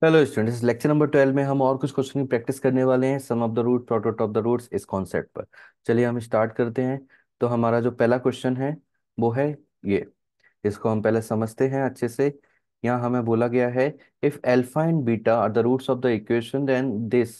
Hello students, lecture number 12 में हम और कुछ क्वेश्चन की प्रैक्टिस करने वाले हैं। Sum of the root, product of the roots इस कॉन्सेप्ट पर। चलिए हम स्टार्ट करते हैं। तो हमारा जो पहला क्वेश्चन है वो है ये। इसको हम पहले समझते हैं अच्छे से। यहाँ हमें बोला गया है, if alpha and beta are the roots of the equation then this.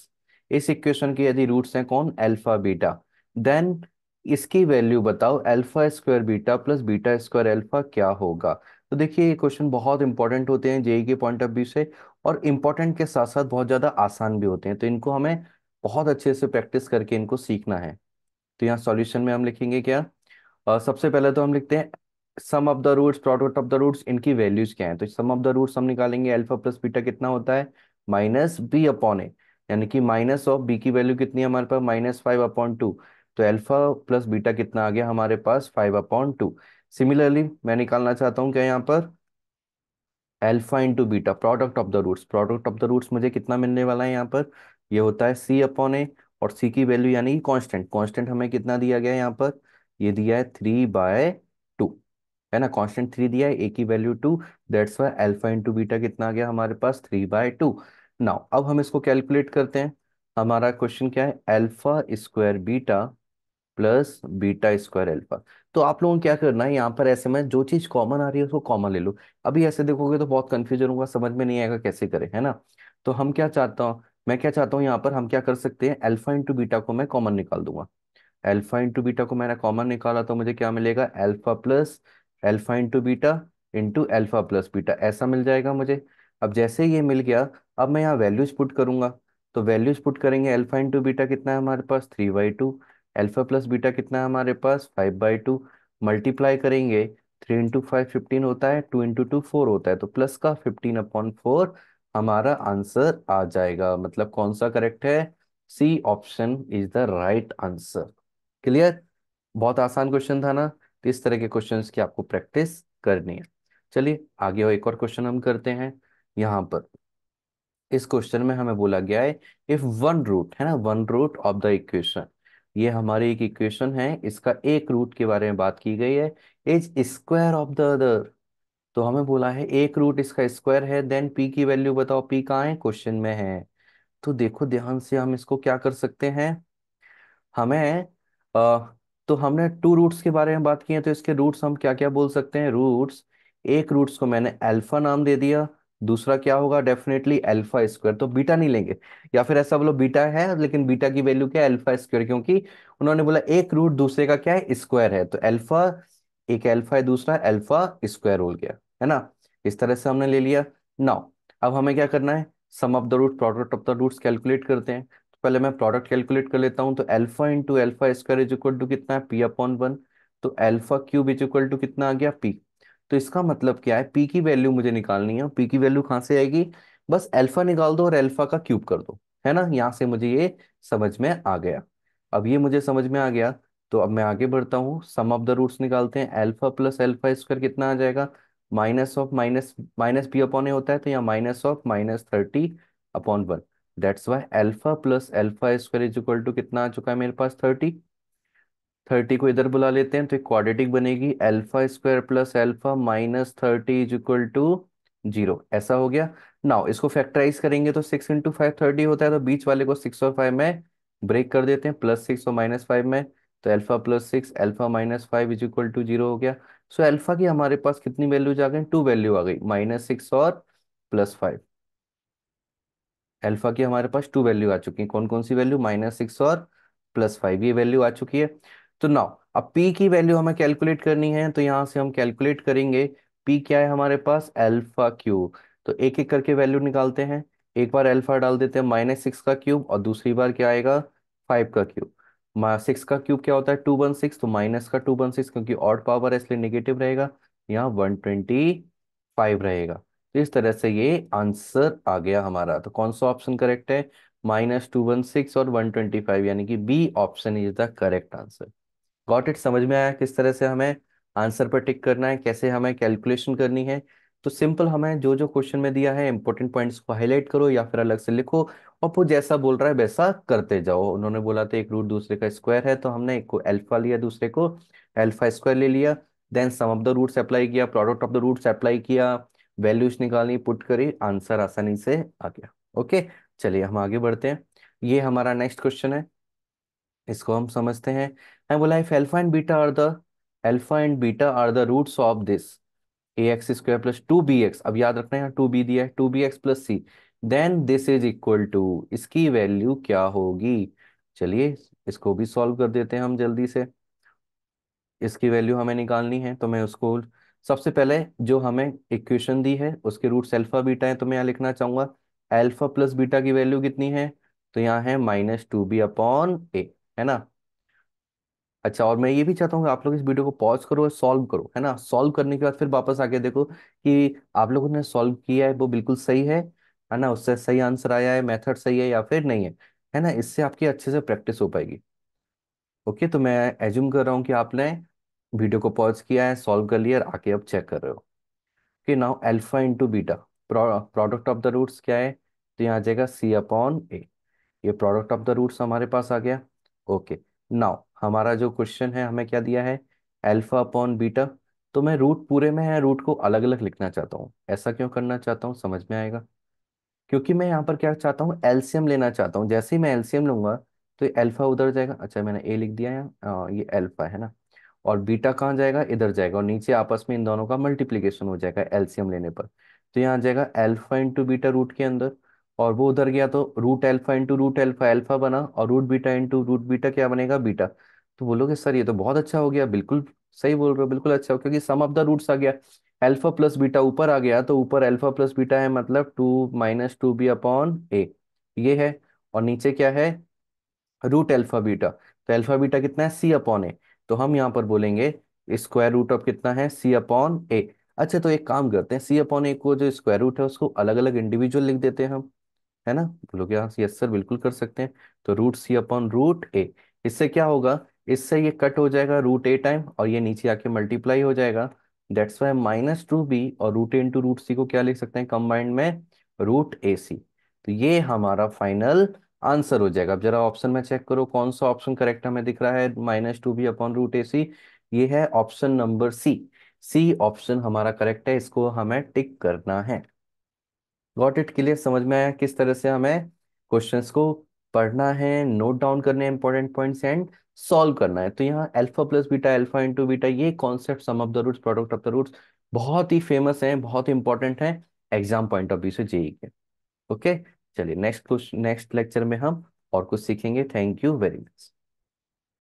इस इक्वेशन के यदि रूट्स हैं कौन, अल्फा बीटा, देन इसकी वैल्यू बताओ, alpha square beta plus beta square alpha क्या होगा। तो देखिए ये क्वेश्चन बहुत इंपॉर्टेंट होते हैं जेई के पॉइंट ऑफ व्यू से, और इम्पोर्टेंट के साथ साथ बहुत ज़्यादा आसान भी होते हैं। तो इनको हमें बहुत अच्छे से प्रैक्टिस करके इनको सीखना है। तो यहाँ सॉल्यूशन में हम लिखेंगे क्या। सबसे पहले तो हम लिखते हैं sum of the roots, product of the roots, इनकी वैल्यूज क्या है। तो सम ऑफ द रूट्स हम निकालेंगे, अल्फा प्लस बीटा कितना होता है, माइनस बी अपॉन ए। यानी कि माइनस ऑफ बी की वैल्यू कितनी है हमारे पास, -5/2। तो अल्फा प्लस बीटा कितना आ गया हमारे पास, 5/2। सिमिलरली मैं निकालना चाहता हूँ क्या यहाँ पर, alpha into beta, product of the roots. Product of the roots मुझे कितना मिलने वाला है यहाँ पर, ये होता है सी अपॉन ए। और सी की वैल्यू यानी कि कांस्टेंट, कांस्टेंट हमें कितना दिया गया है यहाँ पर, ये दिया है 3/2, है ना। कांस्टेंट 3 दिया है, ए की value 2। That's why alpha into beta कितना आ गया हमारे पास, 3/2। नाउ अब हम इसको कैलकुलेट करते हैं। हमारा क्वेश्चन क्या है, alpha square beta plus beta square alpha. तो आप लोगों को क्या करना है, यहाँ पर ऐसे में जो चीज कॉमन आ रही है उसको कॉमन ले लो। अभी ऐसे देखोगे तो बहुत कंफ्यूजन होगा, समझ में नहीं आएगा कैसे करें, है ना। तो हम क्या चाहता हूँ, मैं क्या चाहता हूँ यहाँ पर हम क्या कर सकते हैं, अल्फा इंटू बीटा को मैं कॉमन निकाल दूंगा। अल्फा इंटू बीटा को मैंने कॉमन निकाला तो मुझे क्या मिलेगा, alpha plus alpha into beta into alpha plus beta, ऐसा मिल जाएगा मुझे। अब जैसे ये मिल गया, अब मैं यहाँ वैल्यूज पुट करूंगा। तो वैल्यूज पुट करेंगे, अल्फा इंटू बीटा कितना है हमारे पास, 3/2। अल्फा प्लस बीटा कितना है हमारे पास, 5/2। मल्टीप्लाई करेंगे, 3 × 5 15 होता है, 2 × 2 4 होता है, तो प्लस का 15/4 हमारा आंसर आ जाएगा। मतलब कौन सा करेक्ट है, C option is the right answer. Clear. बहुत आसान क्वेश्चन था ना। तो इस तरह के क्वेश्चंस की आपको प्रैक्टिस करनी है। चलिए आगे और एक और क्वेश्चन हम करते हैं। यहाँ पर इस क्वेश्चन में हमें बोला गया है, इफ वन रूट, है ना, one root of the equation, ये हमारी एक इक्वेशन है, इसका एक रूट के बारे में बात की गई है, is square of the other. तो हमें बोला है एक रूट इसका स्क्वायर है, देन पी की वैल्यू बताओ, पी कहाँ है, क्वेश्चन में है। तो देखो ध्यान से हम इसको क्या कर सकते हैं, हमें तो हमने टू रूट्स के बारे में बात की है, तो इसके रूट्स हम क्या क्या बोल सकते हैं, रूट्स। एक रूट्स को मैंने अल्फा नाम दे दिया, दूसरा क्या होगा, डेफिनेटली अल्फा स्क्वायर, तो बीटा नहीं लेंगे। या फिर ऐसा बोलो बीटा है लेकिन बीटा की वैल्यू क्या है, अल्फा स्क्वायर, क्योंकि उन्होंने बोला एक रूट दूसरे का क्या है, स्क्वायर है। तो अल्फा, एक अल्फा है, दूसरा अल्फा स्क्वायर हो गया, है ना। इस तरह से हमने ले लिया। नाउ अब हमें क्या करना है, sum of the root, product of the roots calculate करते हैं। पहले मैं प्रोडक्ट कैलकुलेट कर लेता हूं। तो alpha into alpha square is equal to कितना है, p/1। तो alpha cube is equal to कितना आ गया, p। तो इसका मतलब क्या है, p की वैल्यू मुझे निकालनी है। p की वैल्यू कहाँ से आएगी, बस अल्फा निकाल दो और अल्फा का क्यूब कर दो, है ना। यहाँ से मुझे ये समझ में आ गया। अब ये मुझे समझ में आ गया, तो अब मैं आगे बढ़ता हूँ, सम ऑफ द रूट्स निकालते हैं। अल्फा प्लस अल्फा स्क्वायर कितना आ जाएगा, minus of minus minus p/a होता है, तो यहाँ minus of -30/1। That's why alpha plus alpha square is equal to कितना आ चुका है मेरे पास, 30। 30 को इधर बुला लेते हैं तो एक क्वाड्रेटिक बनेगी, alpha square plus alpha -30 is equal to 0, ऐसा हो गया। नाउ इसको फैक्टराइज करेंगे तो 6 × 5 30 होता है, तो बीच वाले को 6 और 5 में ब्रेक कर देते हैं, +6 और -5 में। तो alpha +6 alpha -5 is equal to 0 हो गया। सो अल्फा की हमारे पास कितनी वैल्यूज आ गई, टू वैल्यू आ गई, -6 और +5। अल्फा की हमारे पास टू वैल्यू आ चुकी है, कौन कौन सी वैल्यू, -6 और +5, ये वैल्यू आ चुकी है। तो नाउ अब p की वैल्यू हमें कैलकुलेट करनी है, तो यहां से हम कैलकुलेट करेंगे। p क्या है हमारे पास, अल्फा क्यूब। तो एक एक करके वैल्यू निकालते हैं। एक बार अल्फा डाल देते हैं, -6 का क्यूब, और दूसरी बार क्या आएगा, 5 का क्यूब। 6 का क्यूब क्या होता है, 216, तो माइनस का 216, क्योंकि ऑड पावर है इसलिए नेगेटिव रहेगा, यहाँ 125 रहेगा। तो इस तरह से ये आंसर आ गया हमारा। तो कौन सा ऑप्शन करेक्ट है, -216 और 125, यानी कि B option is the correct answer. Got it, समझ में आया किस तरह से हमें आंसर पर टिक करना है, कैसे हमें कैलकुलेशन करनी है। तो सिंपल, हमें जो जो क्वेश्चन में दिया है इंपॉर्टेंट पॉइंट्स को हाईलाइट करो या फिर अलग से लिखो, और वो जैसा बोल रहा है वैसा करते जाओ। उन्होंने बोला था एक रूट दूसरे का स्क्वायर है, तो हमने एक को अल्फा लिया, दूसरे को अल्फा स्क्वायर ले लिया। Then sum of the roots apply किया, product of the roots apply किया, वैल्यूज निकालनी, पुट करी, आंसर आसानी से आ गया। ओके, चलिए हम आगे बढ़ते हैं। ये हमारा नेक्स्ट क्वेश्चन है, इसको हम समझते हैं। मैं बोला if alpha and beta are the roots of this A X square plus two B X, अब याद रखना है यहाँ टू बी दिया है, two B X plus C, then this is equal to, इसकी वैल्यू क्या होगी। चलिए इसको भी सॉल्व कर देते हैं हम जल्दी से। इसकी वैल्यू हमें निकालनी है, तो मैं उसको सबसे पहले जो हमें इक्वेशन दी है उसके रूट्स अल्फा बीटा है, तो मैं यहाँ लिखना चाहूंगा अल्फा प्लस बीटा की वैल्यू कितनी है, तो यहाँ है माइनस टू बी अपॉन ए, है ना। अच्छा, और मैं ये भी चाहता हूँ कि आप लोग इस वीडियो को पॉज करो और सॉल्व करो, है ना। सॉल्व करने के बाद फिर वापस आके देखो कि आप लोगों ने सॉल्व किया है वो बिल्कुल सही है ना, उससे सही आंसर आया है, मेथड सही है या फिर नहीं है ना। इससे आपकी अच्छे से प्रैक्टिस हो पाएगी। ओके, तो मैं एज्यूम कर रहा हूँ कि आपने वीडियो को पॉज किया है, सॉल्व कर लिया और आके अब चेक कर रहे हो कि now alpha into beta, product of the roots क्या है, तो यहाँ आ जाएगा सी अपॉन ए। ये प्रोडक्ट ऑफ द रूट्स हमारे पास आ गया। ओके, नाउ हमारा जो क्वेश्चन है हमें क्या दिया है, अल्फा अपॉन बीटा। तो मैं रूट पूरे में है, रूट को अलग अलग लिखना चाहता हूँ। ऐसा क्यों करना चाहता हूँ, समझ में आएगा। क्योंकि मैं यहाँ पर क्या चाहता हूँ, एलसीएम लेना चाहता हूँ। जैसे ही मैं एलसीएम लूंगा तो ये अल्फा उधर जाएगा, अच्छा मैंने ए लिख दिया है, ये अल्फा है ना, और बीटा कहाँ जाएगा, इधर जाएगा, और नीचे आपस में इन दोनों का मल्टीप्लीकेशन हो जाएगा एलसीएम लेने पर। तो यहाँ आ जाएगा अल्फा इंटू बीटा रूट के अंदर, और वो उधर गया तो root alpha into root alpha alpha बना, और root beta into root beta क्या बनेगा, बीटा। तो बोलोगे सर ये तो बहुत अच्छा हो गया, बिल्कुल सही बोल रहे हो, बिल्कुल अच्छा हो, क्योंकि सम ऑफ द रूट्स आ गया। अल्फा प्लस बीटा ऊपर आ गया, तो ऊपर अल्फा प्लस बीटा है मतलब two minus two B upon A, ये है। और नीचे क्या है, रूट अल्फा बीटा, तो अल्फा बीटा कितना है, सी अपॉन ए। तो हम यहाँ पर बोलेंगे स्क्वायर रूट ऑफ कितना है, सी अपॉन ए। अच्छा, तो एक काम करते हैं, सी अपॉन ए को जो स्क्वायर रूट है उसको अलग अलग इंडिविजुअल लिख देते हैं हम, है ना। बोलोगे हाँ यस सर बिल्कुल कर सकते हैं। तो रूट सी अपॉन रूट ए, इससे क्या होगा, इससे ये कट हो जाएगा रूट ए टाइम, और ये नीचे आके मल्टीप्लाई हो जाएगा। That's why minus two B और root A into root C को क्या लिख सकते हैं कंबाइंड में, रूट ए सी। तो ये हमारा फाइनल आंसर हो जाएगा। अब जरा ऑप्शन में चेक करो कौन सा ऑप्शन करेक्ट हमें दिख रहा है, minus two B upon root A C. ये है option number C. C option हमारा करेक्ट है, इसको हमें टिक करना है। गॉट इट, क्लियर, समझ में आया किस तरह से हमें क्वेश्चंस को पढ़ना है, नोट डाउन करने हैं इंपॉर्टेंट पॉइंट्स एंड सॉल्व करना है। तो यहाँ alpha plus beta, alpha into beta, ये concept sum of the roots product of the roots बहुत ही फेमस है, बहुत ही इंपॉर्टेंट है एग्जाम पॉइंट ऑफ व्यू से, जेई के। ओके, चलिए नेक्स्ट लेक्चर में हम और कुछ सीखेंगे। Thank you very much.